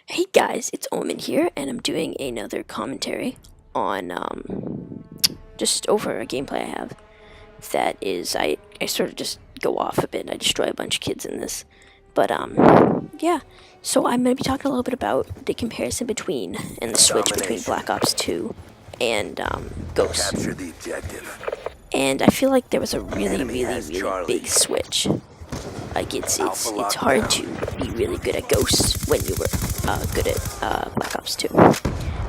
Hey guys, it's OmEn here, and I'm doing another commentary on just over a gameplay I have. That is, I sort of just go off a bit. I destroy a bunch of kids in this, but yeah. So I'm gonna be talking a little bit about the comparison between and the switch between Black Ops 2 and Ghosts. Capture the objective. And I feel like there was a really big switch. Like it's hard to be really good at Ghosts when you were good at Black Ops 2.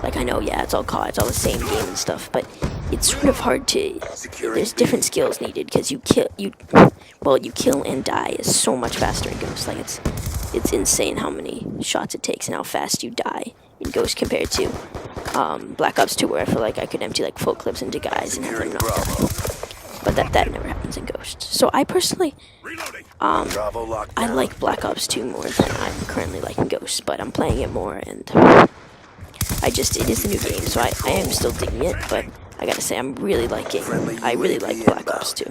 Like I know, yeah, it's all COD, it's all the same game and stuff, but it's sort of hard to. There's different skills needed because you kill and die is so much faster in Ghosts. Like it's insane how many shots it takes and how fast you die in Ghosts compared to Black Ops 2, where I feel like I could empty like full clips into guys and have them knocked out. But that never happens in Ghosts. So I personally, I like Black Ops 2 more than I'm currently liking Ghosts, but I'm playing it more, and it is a new game, so I am still digging it, but I gotta say, I really like Black Ops 2.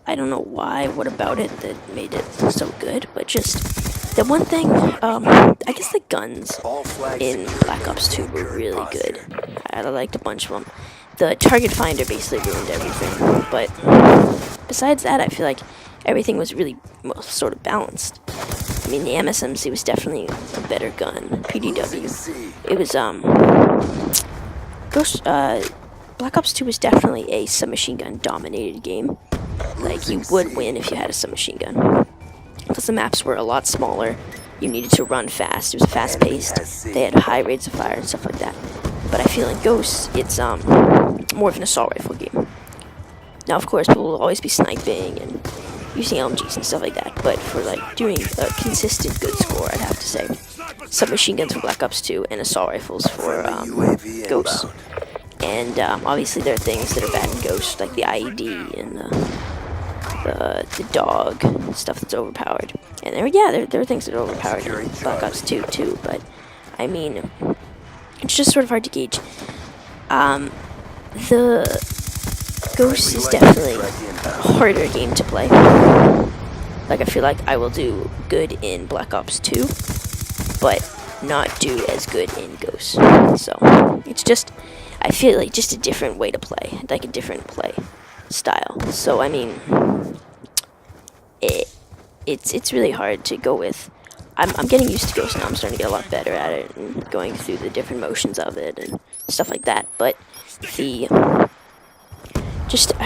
I don't know why, what about it that made it so good, but just, the one thing, I guess the guns in Black Ops 2 were really good. I liked a bunch of them. The target finder basically ruined everything, but besides that, I feel like everything was really, well, sort of balanced. I mean, the MSMC was definitely a better gun. PDW, it was, Black Ops 2 was definitely a submachine gun dominated game. Like, you would win if you had a submachine gun. Because the maps were a lot smaller, you needed to run fast, it was fast paced, they had high rates of fire and stuff like that. But I feel like Ghosts, it's more of an assault rifle game. Now, of course, people will always be sniping and using LMGs and stuff like that, but for like doing a consistent good score, I'd have to say submachine guns for Black Ops 2 and assault rifles for Ghosts. And obviously there are things that are bad in Ghosts, like the IED and the dog, stuff that's overpowered. And there are things that are overpowered in Black Ops 2 too, but I mean, it's just sort of hard to gauge. The Ghost is definitely a harder game to play. Like, I feel like I will do good in Black Ops 2, but not do as good in Ghost. So, it's just, I feel like just a different way to play, like a different play style. So, I mean, it's really hard to go with. I'm getting used to Ghost now. I'm starting to get a lot better at it and going through the different motions of it and stuff like that. But I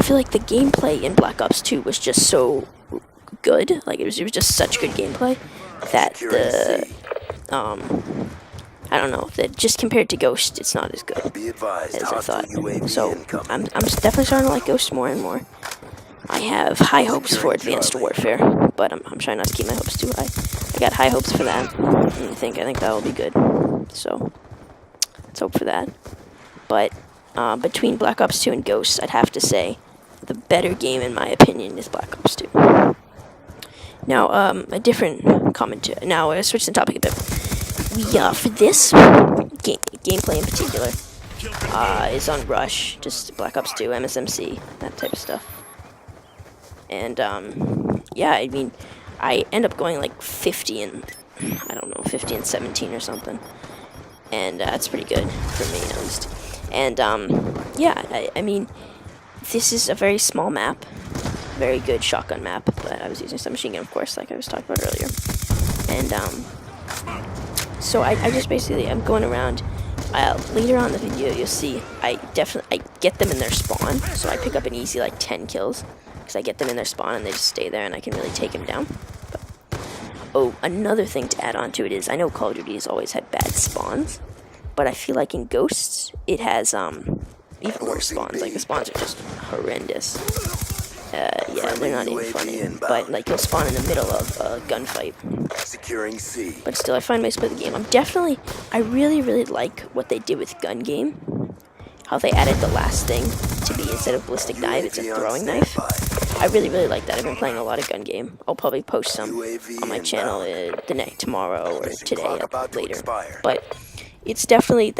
feel like the gameplay in Black Ops 2 was just so good. Like, it was just such good gameplay that I don't know, that just compared to Ghost, it's not as good as I thought. So I'm definitely starting to like Ghost more and more. I have high hopes for Advanced Warfare, but I'm trying not to keep my hopes too high. I got high hopes for that, and I think that'll be good. So let's hope for that. But between Black Ops 2 and Ghosts, I'd have to say the better game, in my opinion, is Black Ops 2. Now, a different commentary. Now, I switched the topic a bit. For this gameplay in particular, is on Rush, just Black Ops 2, MSMC, that type of stuff. And, yeah, I mean, I end up going like 50 and 17 or something. And that's pretty good, for me at least. And, yeah, I mean, this is a very small map, very good shotgun map, but I was using submachine gun, of course, like I was talking about earlier. And, so I just basically, I'm going around. Later on in the video, you'll see, I get them in their spawn, so I pick up an easy, like, 10 kills, because I get them in their spawn, and they just stay there, and I can really take them down. But, another thing to add on to it is, I know Call of Duty has always had bad spawns, but I feel like in Ghosts, it has, even worse spawns. Like, the spawns are just horrendous. Yeah, they're not even funny. But, like, you'll spawn in the middle of a gunfight. Securing C. But still, I find ways to play the game. I really like what they did with gun game. How they added the last thing to be, instead of ballistic knife, it's a throwing knife. I really like that. I've been playing a lot of gun game. I'll probably post some on my channel tomorrow or today later. But it's definitely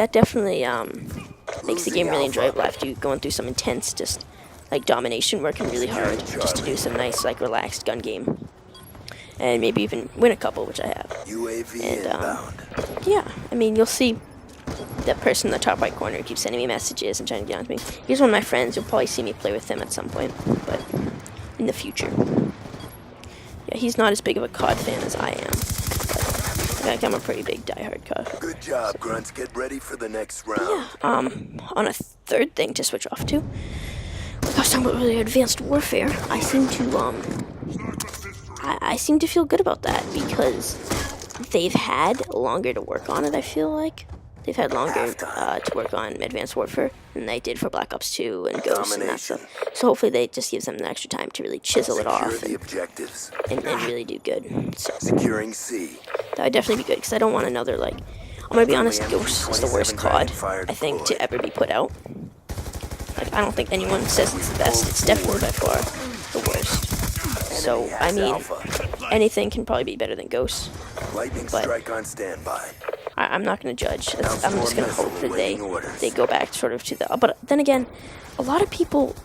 makes the game really enjoyable after you going through some intense, just like domination, working really hard just to do some nice, like, relaxed gun game. and maybe even win a couple, which I have. UAV And inbound. yeah, I mean, you'll see that person in the top right corner who keeps sending me messages and trying to get on to me. He's one of my friends. You'll probably see me play with him at some point, but in the future. Yeah, he's not as big of a COD fan as I am. But I'm a pretty big diehard COD. Good job, Grunts. Get ready for the next round. Yeah, on a third thing to switch off to, like I was talking about really advanced warfare, I seem to feel good about that because they've had longer to work on it. I feel like they've had longer to work on advanced warfare than they did for Black Ops 2 and Ghost and that stuff. So hopefully they just gives them the extra time to really chisel it off and really do good. So Securing C. that would definitely be good because I don't want another, like, I'm gonna be honest, Ghost is the worst COD I think to ever be put out. Like, I don't think anyone says it's the best. It's definitely by far the worst. So, I mean, anything can probably be better than Ghost. Lightning But strike on standby. I'm not going to judge. I'm just going to hope that they go back sort of to the... But then again, a lot of people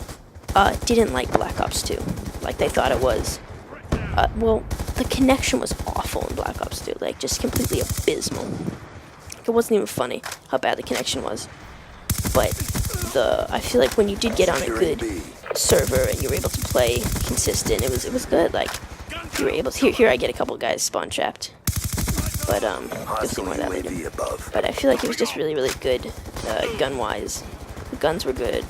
didn't like Black Ops 2. Like, they thought it was... well, the connection was awful in Black Ops 2. Like, just completely abysmal. It wasn't even funny how bad the connection was. But I feel like when you did get on a good server and you were able to play consistent, it was good. Like, you were able to... Here I get a couple guys spawn trapped. But, you'll see more of that later. But I feel like it was just really, really good, gun-wise. The guns were good,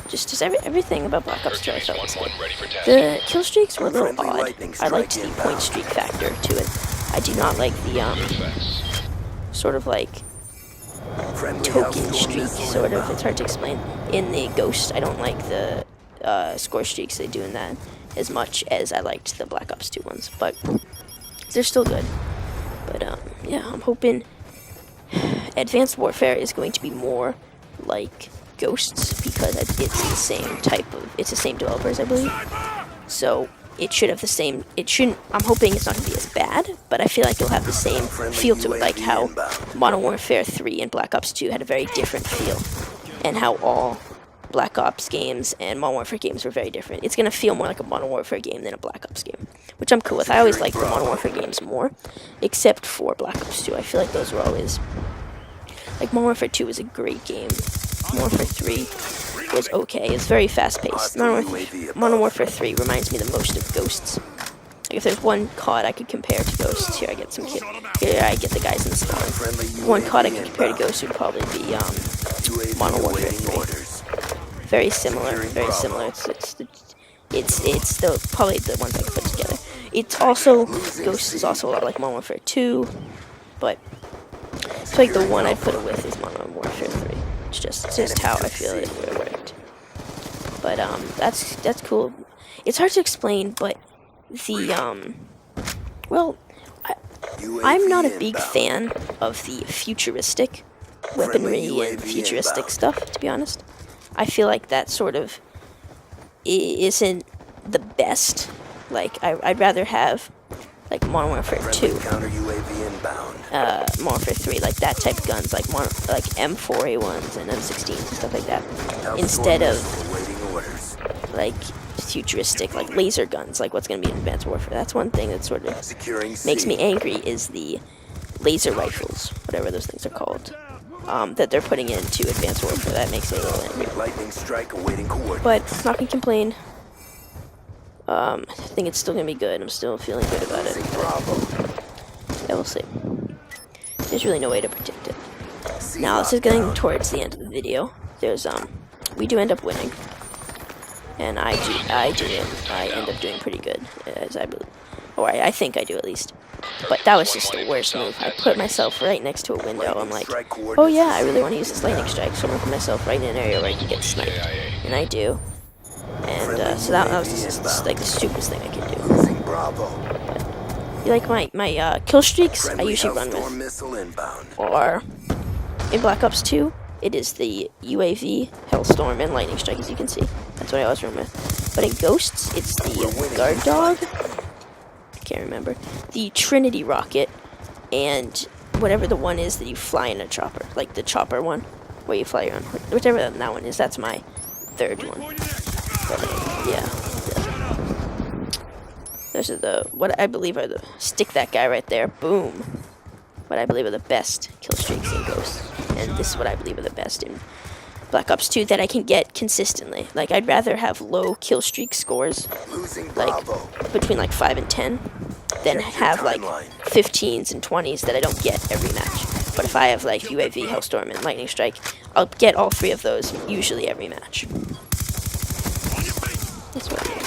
just everything about Black Ops 2 I felt was good. The kill streaks were a little odd. I liked the point streak factor to it. I do not like the, sort of like, token streak, sort of. It's hard to explain. In the Ghost, I don't like the, score streaks they do in that as much as I liked the Black Ops 2 ones. But they're still good. But, yeah, I'm hoping Advanced Warfare is going to be more like Ghosts because it's the same it's the same developers, I believe. So it should have the same, I'm hoping it's not going to be as bad, but I feel like it'll have the same feel to it, like how Modern Warfare 3 and Black Ops 2 had a very different feel, and how all Black Ops games and Modern Warfare games were very different. It's going to feel more like a Modern Warfare game than a Black Ops game, which I'm cool with. I always like the Modern Warfare games more, except for Black Ops 2. I feel like those were always... Like, Modern Warfare 2 was a great game. Modern Warfare 3 was okay. It's very fast-paced. Modern Warfare 3 reminds me the most of Ghosts. Like, if there's one COD I could compare to Ghosts, here I get the guys in the spawn. One COD I could compare to Ghosts would probably be, Modern Warfare 3. Very similar. It's probably the ones I could put together. It's also, Ghosts is also a lot like Modern Warfare 2, but I feel like the one I'd put it with is Modern Warfare 3. It's just how I feel it worked. But, that's cool. It's hard to explain, but the, well, I'm not a big fan of the futuristic weaponry and futuristic stuff, to be honest. I feel like that sort of isn't the best. Like, I'd rather have, like, Modern Warfare 2, Modern Warfare 3, like that type of guns, like M4A1s and M16s and stuff like that, instead of, like, futuristic, like, laser guns, like what's going to be in Advanced Warfare. That's one thing that sort of makes me angry, is the laser rifles, whatever those things are called, that they're putting into Advanced Warfare. That makes me a little angry. But I'm not going to complain. I think it's still going to be good. I'm still feeling good about it. Yeah, we'll see. There's really no way to predict it. Now, this is getting towards the end of the video. There's, we do end up winning. And I end up doing pretty good, as I believe. Or I think I do, at least. But that was just the worst move. I put myself right next to a window. I'm like, oh yeah, I really want to use this lightning strike, so I'm going to put myself right in an area where I can get sniped. And I do. And, so that was just like the stupidest thing I could do. But, you like my kill streaks, I usually run with. Or, in Black Ops 2, it is the UAV, Hellstorm, and Lightning Strike, as you can see. That's what I always run with. But in Ghosts, it's the Guard Dog. I can't remember. The Trinity Rocket, and whatever the one is that you fly in a chopper. Like the chopper one, where you fly around. Whichever that one is, that's my third one. But, yeah. Those are the, what I believe are the, stick that guy right there, boom. What I believe are the best kill streaks in Ghost. And this is what I believe are the best in Black Ops 2 that I can get consistently. Like, I'd rather have low kill streak scores, like, between like 5 and 10, than have like 15s and 20s that I don't get every match. But if I have like UAV, Hellstorm, and Lightning Strike, I'll get all 3 of those usually every match. That's what it is.